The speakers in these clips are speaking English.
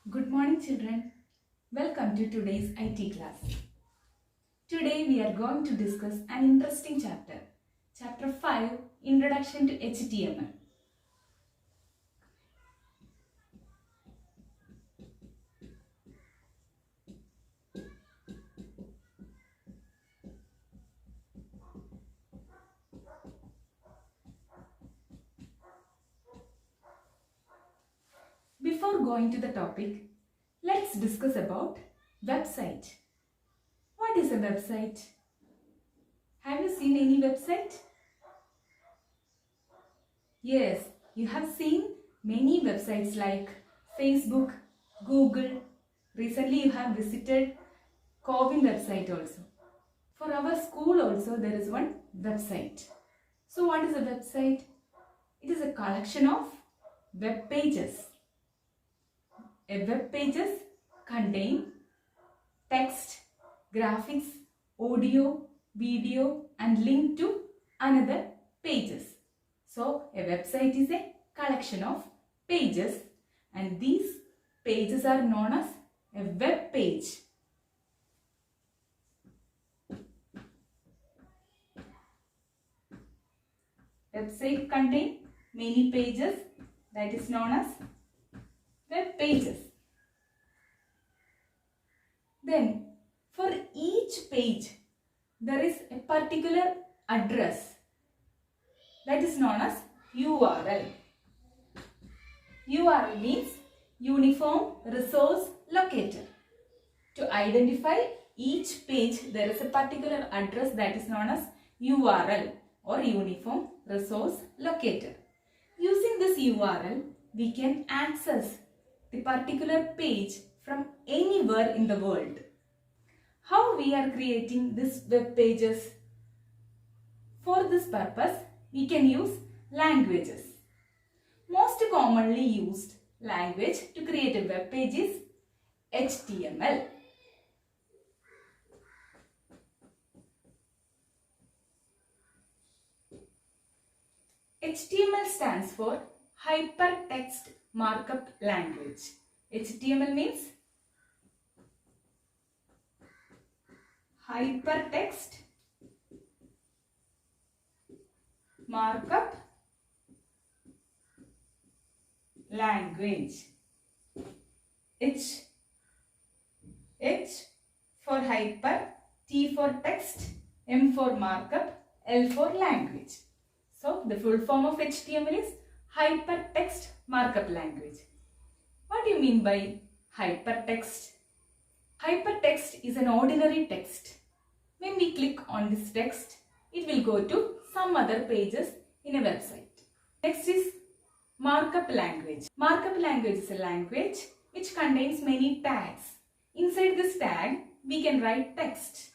Good morning children. Welcome to today's IT class. Today we are going to discuss an interesting chapter. Chapter 5, Introduction to HTML. Before going to the topic, let's discuss about website. What is a website? Have you seen any website? Yes, you have seen many websites like Facebook, Google. Recently you have visited Covin website also. For our school also there is one website. So what is a website? It is a collection of web pages. A web pages contain text, graphics, audio, video and link to another pages. So a website is a collection of pages and these pages are known as a web page. Website contain many pages, that is known as web pages. Then for each page there is a particular address, that is known as URL. URL means Uniform Resource Locator. To identify each page there is a particular address, that is known as URL or Uniform Resource Locator. Using this URL we can access the particular page from anywhere in the world. How we are creating these web pages? For this purpose we can use languages. Most commonly used language to create a web page is HTML. HTML stands for Hypertext Markup Language. HTML means Hypertext Markup Language. H for hyper, T for text, M for markup, L for language. So the full form of HTML is Hypertext Markup Language. What do you mean by hypertext? Hypertext is an ordinary text. When we click on this text, it will go to some other pages in a website. Next is markup language. Markup language is a language which contains many tags. Inside this tag, we can write text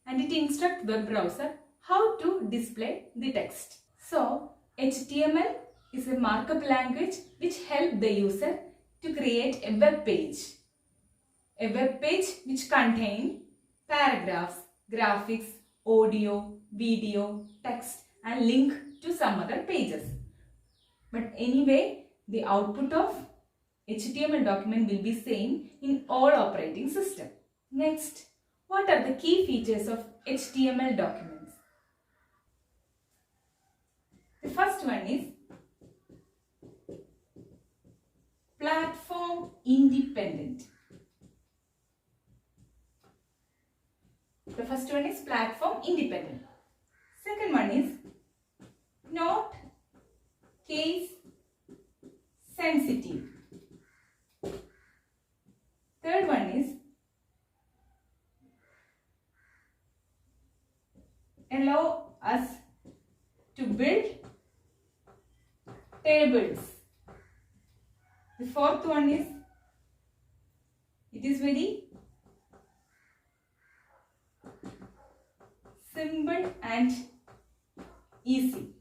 and it instructs web browser how to display the text. So, HTML is a markup language which helps the user to create a web page. A web page which contains paragraphs, graphics, audio, video, text and link to some other pages. But anyway, the output of HTML document will be same in all operating systems. Next, what are the key features of HTML documents? The first one is platform independent. The first one is platform independent. Second one is not case sensitive. Third one is allow us to build tables. The fourth one is it is very simple and easy.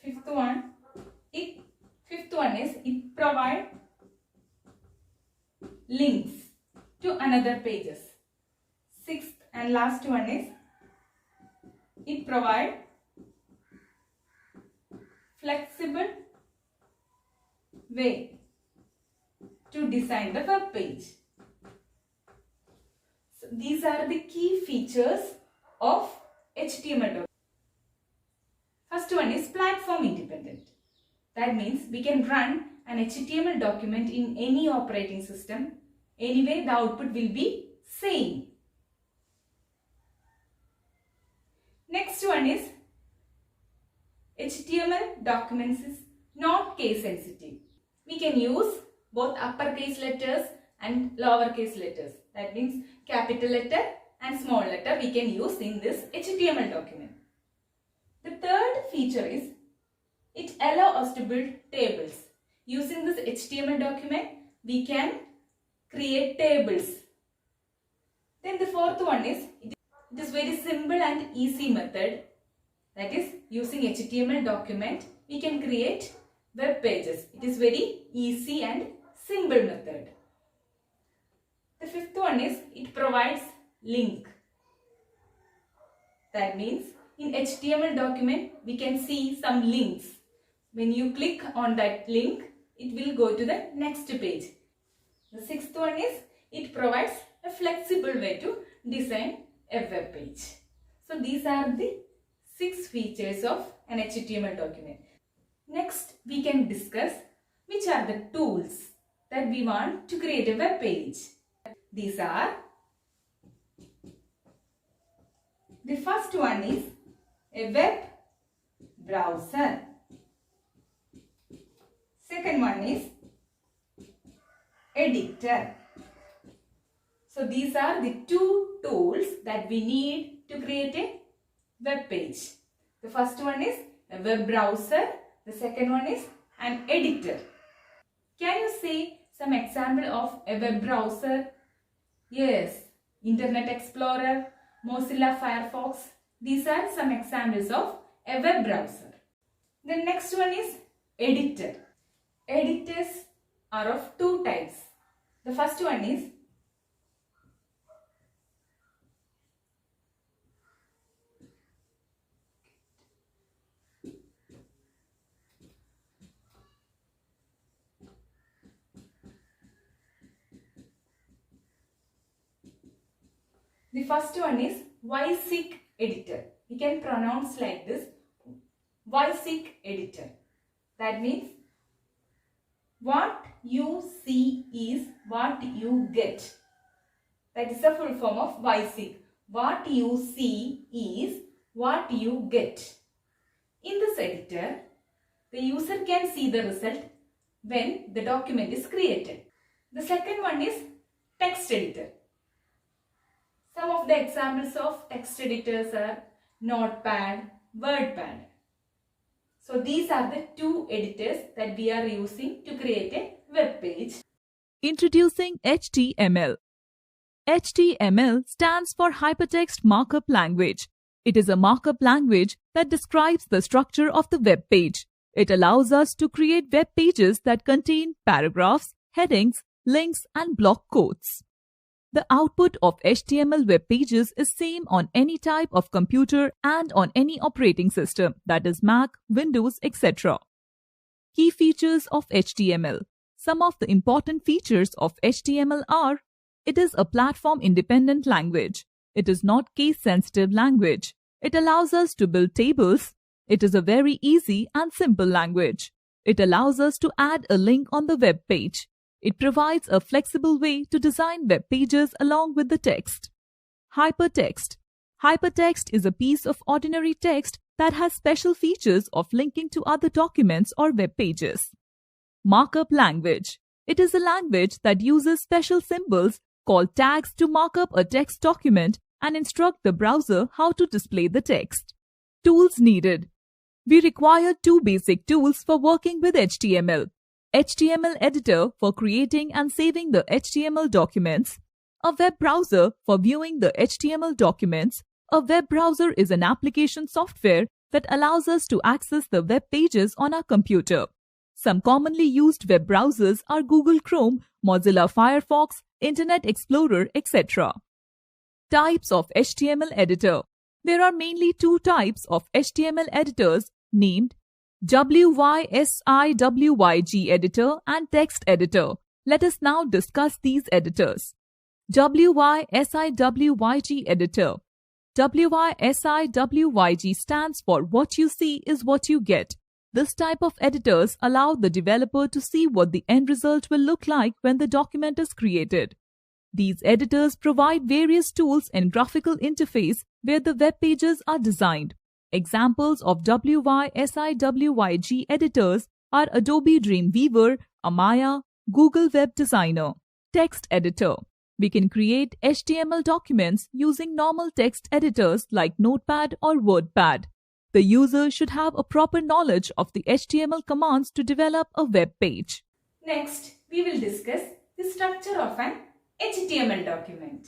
Fifth one is it provides links to another pages. Sixth and last one is it provides flexible way to design the web page. So these are the key features of HTML document. First one is platform independent. That means we can run an HTML document in any operating system. Anyway, the output will be same. Next one is HTML documents is not case sensitive. We can use both uppercase letters and lowercase letters. That means capital letter and small letter we can use in this HTML document. The third feature is it allows us to build tables. Using this HTML document, we can create tables. Then the fourth one is, it is very simple and easy method. That is, using HTML document, we can create web pages. It is very easy and simple method. The fifth one is, it provides link. That means, in HTML document, we can see some links. When you click on that link, it will go to the next page. The sixth one is, it provides a flexible way to design a web page. So these are the 6 features of an HTML document. Next, we can discuss which are the tools that we want to create a web page. These are, the first one is a web browser. Second one is editor. So these are the 2 tools that we need to create a web page. The first one is a web browser. The second one is an editor. Can you say some example of a web browser? Yes, Internet Explorer, Mozilla Firefox. These are some examples of a web browser. The next one is editor. Editors are of 2 types. The first one is YSIG editor. We can pronounce like this, YSIG editor. That means what you see is what you get. That is the full form of YSIG. What you see is what you get. In this editor, the user can see the result when the document is created. The second one is text editor. Some of the examples of text editors are Notepad, WordPad. So these are the 2 editors that we are using to create a web page. Introducing HTML. HTML stands for Hypertext Markup Language. It is a markup language that describes the structure of the web page. It allows us to create web pages that contain paragraphs, headings, links, and block quotes. The output of HTML web pages is same on any type of computer and on any operating system, that is Mac, Windows, etc. Key features of HTML. Some of the important features of HTML are: it is a platform-independent language. It is not case-sensitive language. It allows us to build tables. It is a very easy and simple language. It allows us to add a link on the web page. It provides a flexible way to design web pages along with the text. Hypertext. Hypertext is a piece of ordinary text that has special features of linking to other documents or web pages. Markup language. It is a language that uses special symbols called tags to mark up a text document and instruct the browser how to display the text. Tools needed. We require 2 basic tools for working with HTML. HTML editor for creating and saving the HTML documents. A web browser for viewing the HTML documents. A web browser is an application software that allows us to access the web pages on our computer. Some commonly used web browsers are Google Chrome, Mozilla Firefox, Internet Explorer, etc. Types of HTML editor. There are mainly 2 types of HTML editors named WYSIWYG editor and text editor. Let us now discuss these editors. WYSIWYG editor. WYSIWYG stands for What You See is What You Get. This type of editors allow the developer to see what the end result will look like when the document is created. These editors provide various tools and graphical interface where the web pages are designed. Examples of WYSIWYG editors are Adobe Dreamweaver, Amaya, Google Web Designer. Text editor. We can create HTML documents using normal text editors like Notepad or WordPad. The user should have a proper knowledge of the HTML commands to develop a web page. Next, we will discuss the structure of an HTML document.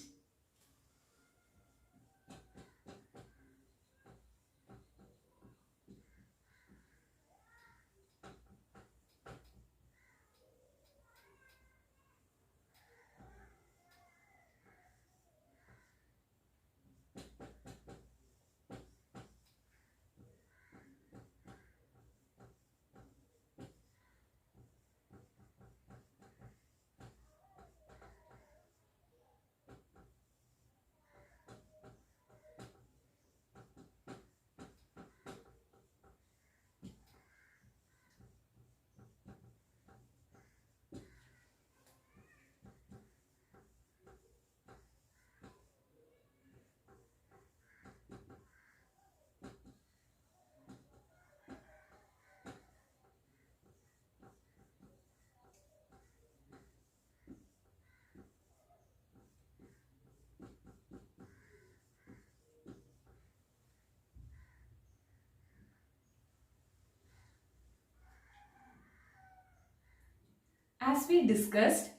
As we discussed,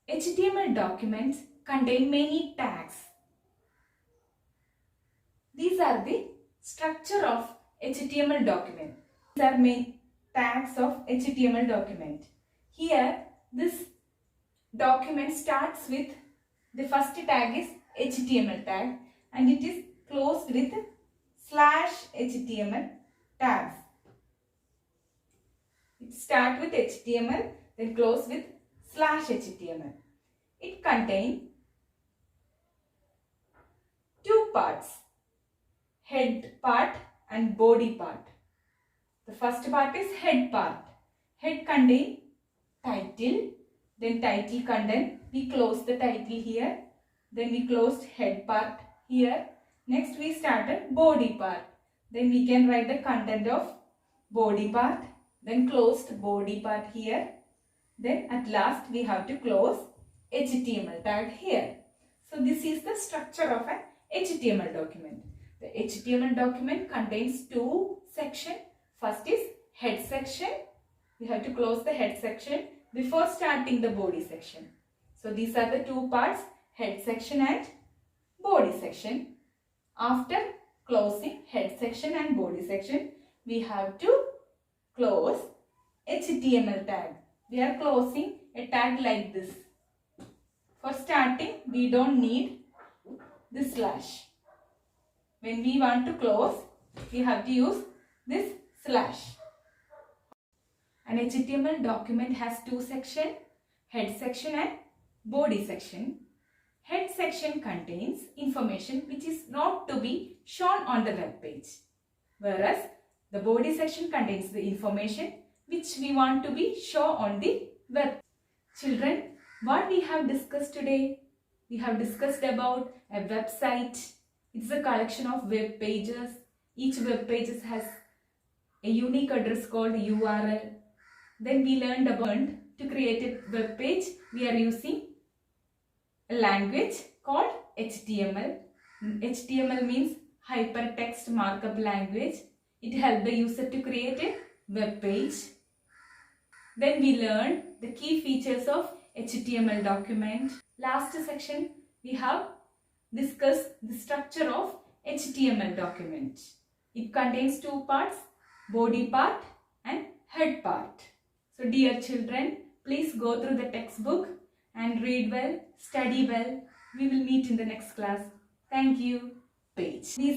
HTML documents contain many tags. These are the structure of HTML document. These are main tags of HTML document. Here, this document starts with the first tag is HTML tag and it is closed with /HTML tags. It starts with HTML, then close with /HTML. It contains two parts, head part and body part. The first part is head part. Head contains title, then title content. We close the title here, then we closed head part here. Next we started body part. Then we can write the content of body part, then closed body part here. Then at last we have to close HTML tag here. So this is the structure of an HTML document. The HTML document contains two sections. First is head section. We have to close the head section before starting the body section. So these are the two parts, head section and body section. After closing head section and body section, we have to close HTML tag. We are closing a tag like this. For starting, we don't need this slash. When we want to close, we have to use this slash. An HTML document has two sections, head section and body section. Head section contains information which is not to be shown on the web page, whereas the body section contains the information which we want to be shown on the web. Children, what we have discussed today? We have discussed about a website. It's a collection of web pages. Each web page has a unique address called URL. Then we learned about to create a web page. We are using a language called HTML. HTML means hypertext markup language. It helps the user to create a web page. Then we learned the key features of HTML document. Last section we have discussed the structure of HTML document. It contains two parts, body part and head part. So dear children, please go through the textbook and read well, study well. We will meet in the next class. Thank you. Page.